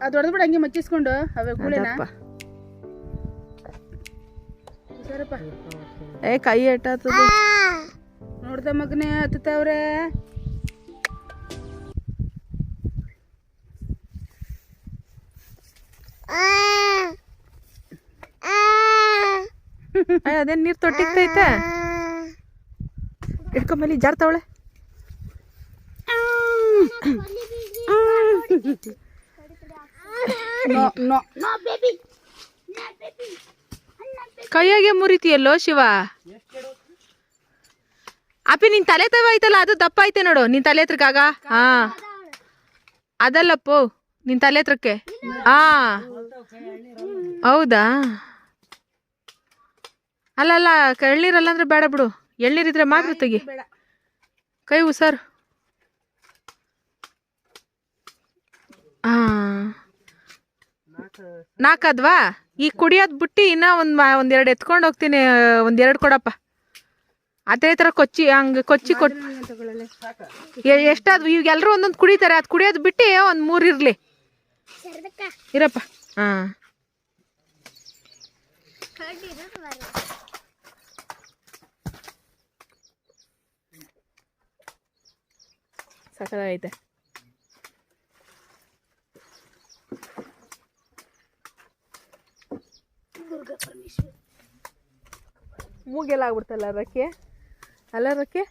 ಅದು ಹೊಡೆದ್ಬಿಡು ಹಂಗೆ ಮಚ್ಚಿಸ್ಕೊಂಡು ಅವೇ ಕೂಳೆನ ಸರಪ್ಪ. ಏ ಕೈ ಎಟ್ಟಾತದ ನೋಡ್ದ ಮಗನೇ ಹತ್ತವ್ರೆ. ಅದೇನ್ ನೀರ್ ತೊಟ್ಟಿಗ್ತೈತೆ ಇಟ್ಕೊಂಬಲ್ಲಿ ಜಾರ್ತಾವಳೆ. ಕೈಯಾಗೆ ಮುರಿತೀಯಲ್ಲೋ ಶಿವ. ಅಪ್ಪಿ ನಿನ್ ತಲೆ ತವ ಐತಲ್ಲ ಅದು ದಪ್ಪ ಐತೆ ನೋಡು ನಿನ್ ತಲೆ ಹತ್ರಕ್ಕಾಗ. ಹಾ ಅದಲ್ಲಪ್ಪೋ ನಿನ್ ತಲೆ ಹತ್ರಕ್ಕೆ. ಹಾ ಹೌದಾ ಅಲ್ಲ ಎಳ್ನೀರಲ್ಲ ಅಂದ್ರೆ ಬೇಡ ಬಿಡು. ಎಳ್ನೀರಿದ್ರೆ ಮಾತ್ರ ತೆಗಿ. ಕೈ ಹುಷಾರು. ಹಾ ನಾಲ್ಕದ್ವಾ ಈಗ ಕುಡಿಯೋದು ಬಿಟ್ಟು ಇನ್ನ ಒಂದೆರಡು ಎತ್ಕೊಂಡು ಹೋಗ್ತೀನಿ. ಒಂದೆರಡು ಕೊಡಪ್ಪ. ಅದೇ ಥರ ಕೊಚ್ಚಿ ಹಂಗೆ ಕೊಚ್ಚಿ ಎಷ್ಟಾದ್ವು ಈಗ ಎಲ್ಲರೂ ಒಂದೊಂದು ಕುಡಿತಾರೆ. ಅದು ಕುಡಿಯೋದು ಬಿಟ್ಟು ಒಂದು 3 ಇರಲಿ ಇರಪ್ಪ. ಹಾಂ ಸಕಲಾಗೈತೆ. ಮೂಗೆಲ್ಲ ಆಗ್ಬಿಡ್ತಲ್ಲ ರಕ್ಕೆ ಅಲ್ಲ ರಕ್ಕೆ.